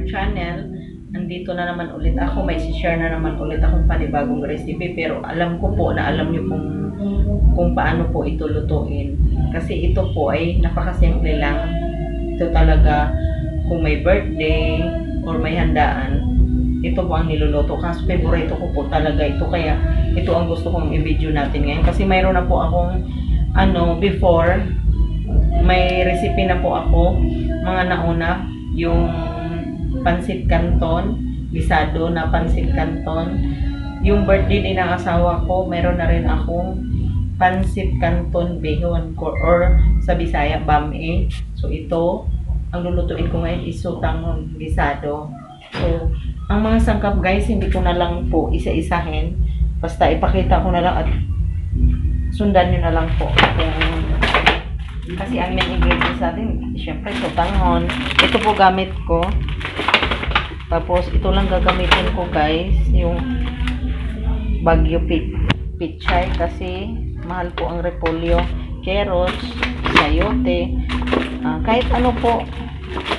our channel. Nandito na naman ulit ako. May share na naman ulit akong panibagong recipe. Pero alam ko po na alam nyo kung paano po ito lutuin. Kasi ito po ay napakasimple lang. Ito talaga kung may birthday or may handaan, ito po ang niluluto. Kasi favorito ko po talaga ito. Kaya ito ang gusto kong i-video natin ngayon. Kasi mayroon na po akong before, may recipe na po ako, mga nauna, yung pansit canton, bisado na pansit canton. Yung birthday din ng asawa ko, meron na rin akong pansit canton bihon or sa Bisaya, bame. So ito, ang lulutuin ko ngayon is sutang bisado. So, ang mga sangkap guys, hindi ko na lang po isa-isahin. Basta ipakita ko na lang at sundan nyo na lang po. Kasi ang main ingredients natin, syempre sutanghon. Ito po gamit ko. Tapos ito lang gagamitin ko guys, yung Baguio pichay kasi mahal po ang repolyo, carrots, sayote, kahit ano po.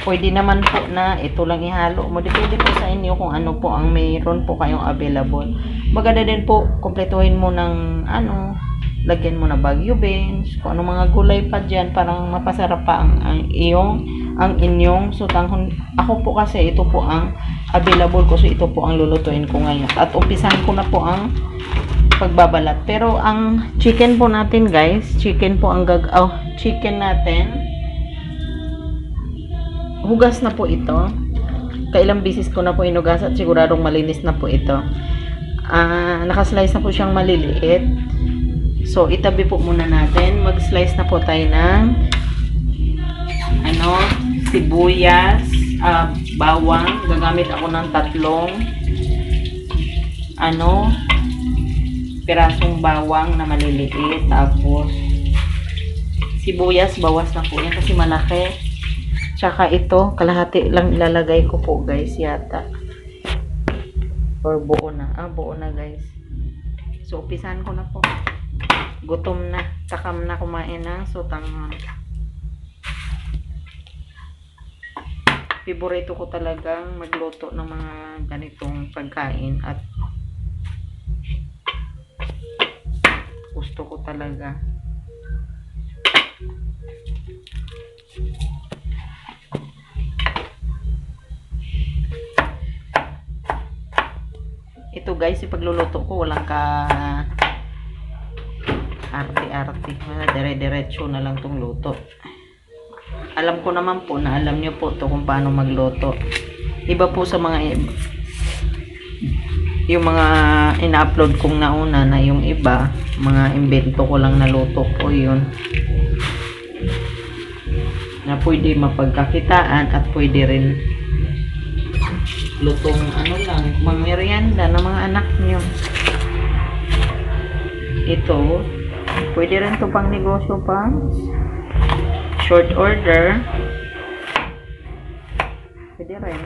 Pwede naman po na ito lang ihalo mo. Depende po sa inyo kung ano po ang mayroon po kayong available. Maganda din po, kompletuhin mo ng lagyan mo na Baguio beans, kung ano mga gulay pa dyan, parang mapasarap pa ang inyong sutanghon. Ako po kasi ito po ang available ko, so ito po ang lulutuin ko ngayon. At umpisahan ko na po ang pagbabalat. Pero ang chicken po natin guys, chicken natin, hugas na po ito. Kailang bisis ko na po inugas at siguradong malinis na po ito. Nakaslice na po siyang maliliit. So, itabi po muna natin. Mag-slice na po tayo ng sibuyas, bawang. Gagamit ako ng 3 pirasong bawang na maliliit. Tapos, sibuyas, bawas na po yan kasi malaki. Tsaka ito, kalahati lang ilalagay ko po guys yata. Or buo na. Buo na guys. So, upisan ko na po. Gutom na. Takam na kumain ng sutanghon. Favorito ko talagang magluto ng mga ganitong pagkain. At gusto ko talaga. Ito guys, ipagluluto ko walang arte-arte. Dire-diretso na lang tong luto. Alam ko naman po na alam niyo po to kung paano magluto. Iba po sa yung mga ina-upload kong nauna na yung iba, mga invento ko lang na luto po yun. Na pwede mapagkakitaan at pwede rin lutong lang, mga merienda ng mga anak niyo. Ito, pwede rin to pang negosyo pa. Short order. Pwede rin.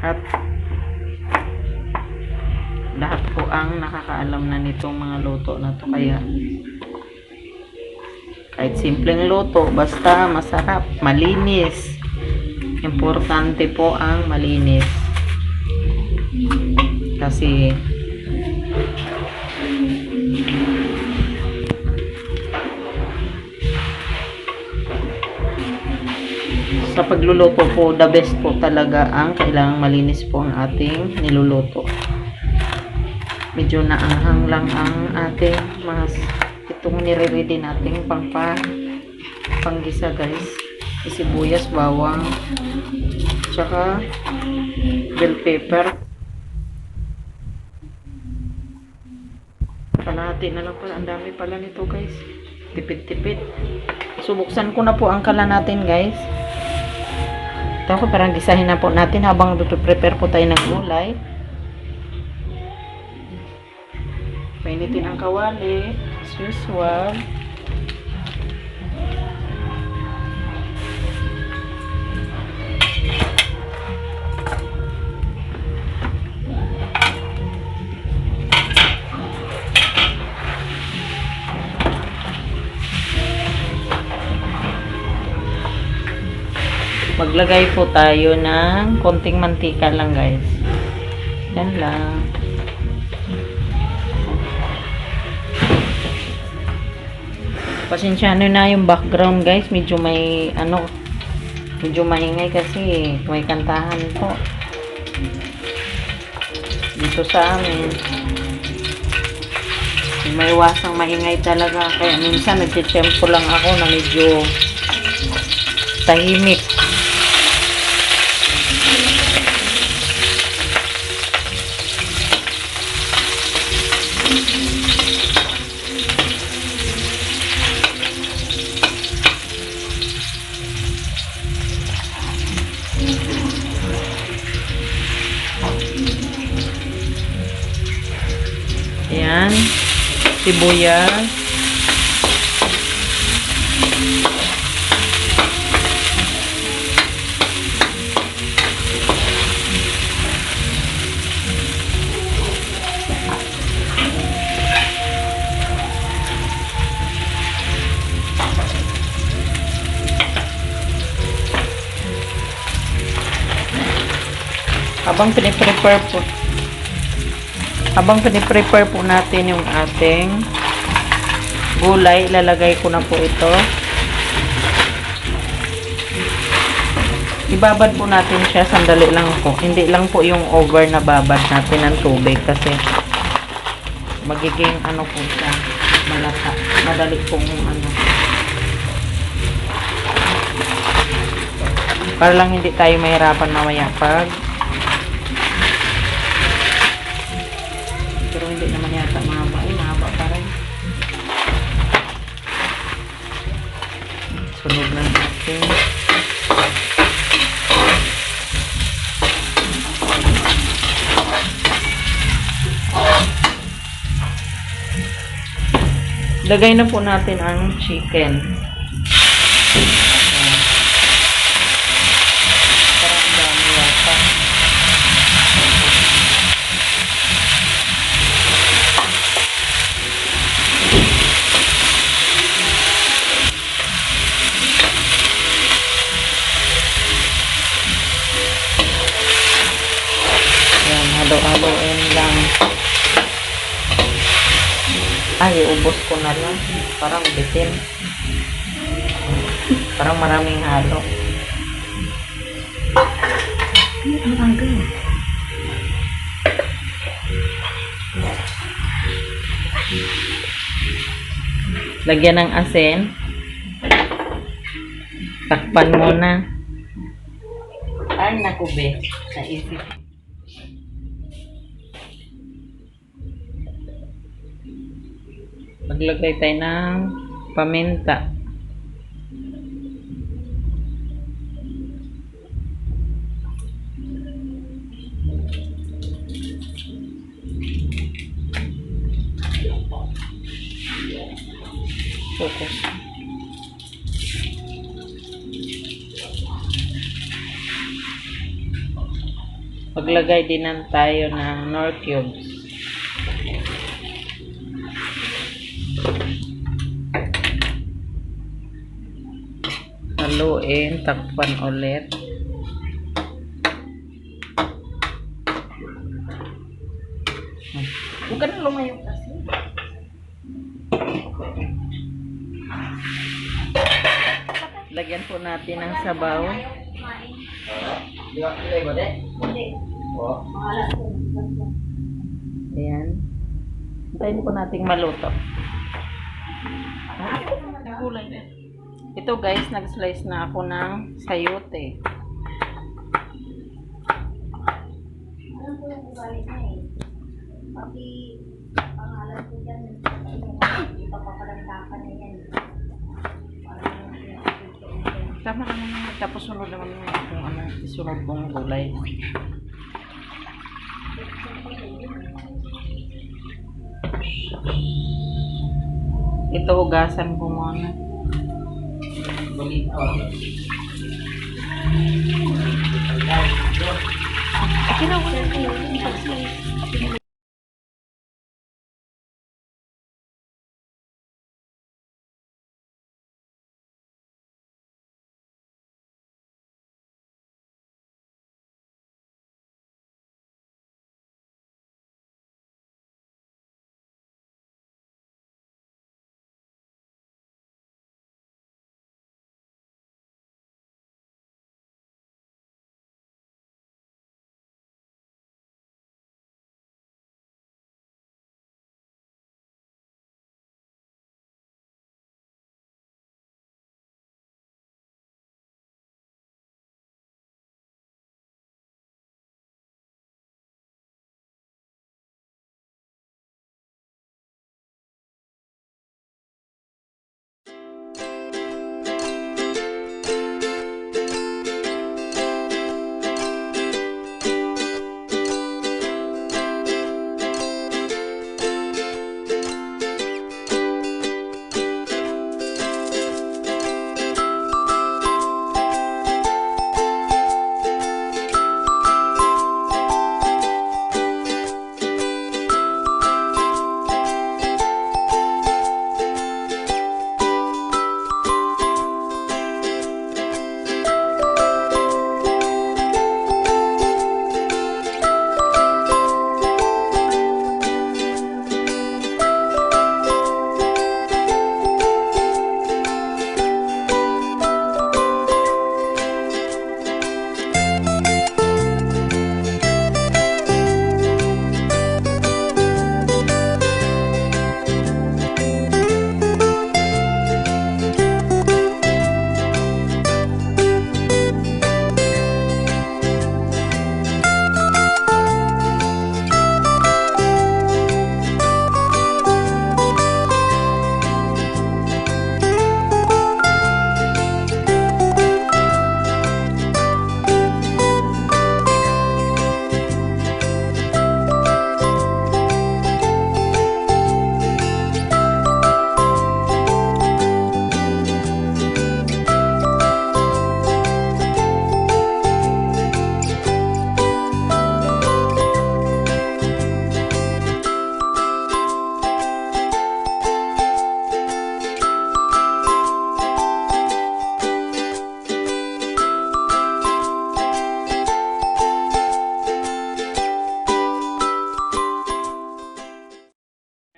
At lahat po ang nakakaalam na nitong mga luto na to. Kaya kahit simpleng luto, basta masarap, malinis. Importante po ang malinis. Kasi sa pagluluto po, the best po talaga ang kailangang malinis po ang ating niluluto. Medyo naanghang lang ang ating itong nire-ready nating panggisa guys. Sibuyas, bawang, tsaka bell pepper. Kalahati na lang pala. Ang dami pala nito guys. Tipid-tipid. Subuksan ko na po ang kala natin guys. Ito ko parang gisahin na po natin habang prepare po tayo ng gulay. Painitin ang kawali as usual. Maglagay po tayo ng konting mantika lang guys. Yan lang. Pasensyahan na yung background guys. Medyo may medyo maingay kasi may kantahan po. Dito sa amin. May iwasang maingay talaga. Kaya minsan nagtitempo lang ako na medyo tahimik. Ayan. Sibuyas. Habang piniprepare po natin yung ating gulay, ilalagay ko na po ito. Ibabad po natin siya, sandali lang po. Hindi lang po yung over na babad natin ng tubig kasi magiging po siya, malasa. Madali pong para lang hindi tayo mahirapan mamaya pag pero hindi naman yata mahaba. Mahaba pa rin. Sunog na natin. Lagay na po natin ang chicken. Parang dami yata. Ayan, halo-haloin lang. Ay, ubos ko na lang. Parang bitin. Parang maraming halo. Lagyan ng asin. Takpan muna. Ay, naku be. Naisip. Maglagay tayo ng paminta. Focus. Maglagay din tayo ng nor cubes. Haluin, takpan ulit. Huwag ka na lumayo kasi. Lagyan po natin ng sabaw. Ayan. Hintayin po nating maluto. Ito guys, nag-slice na ako ng sayote. Alam ko yung ugali na eh. Pati pangalan ko dyan, ipapapalantakan na yan. Tama naman naman. Tapos sunod naman kung isunod kong gulay. Ito hugasan ko muna. Balito. Kinawalan ko yun.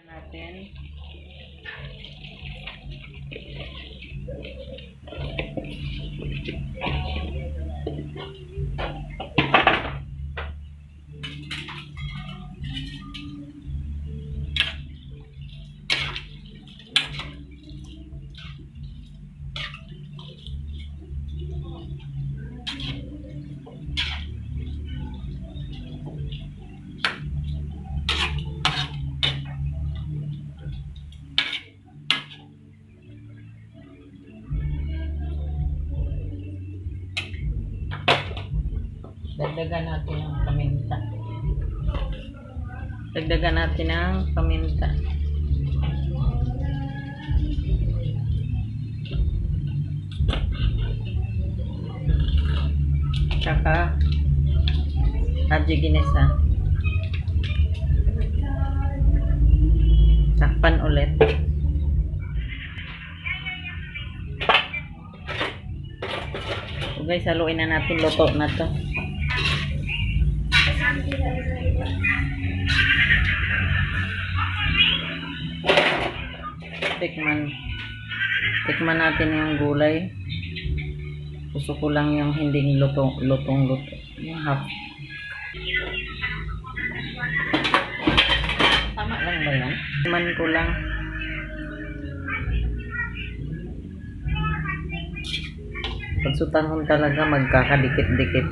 Natin. Dagdagan natin ng paminta. Dagdagan natin ng paminta. Tsaka Haji Ginesa. Takpan ulit. So guys, haluin na natin, luto na to. Tikman natin yung gulay. Gusto ko lang yung hindi lutong yung half. Tama lang ba yan? Tikman ko lang. Pagsutan ko talaga magkakadikit-dikit.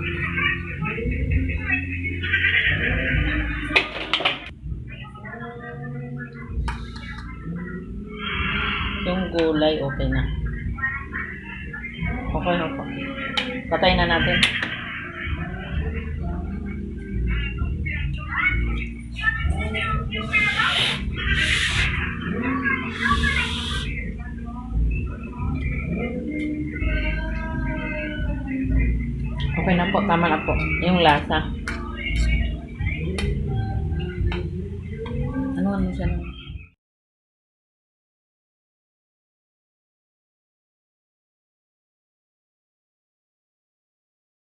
Yung gulay, okay na. Okay. Patayin na natin. Okay na po, tama na po. Yung lasa. Ano siya?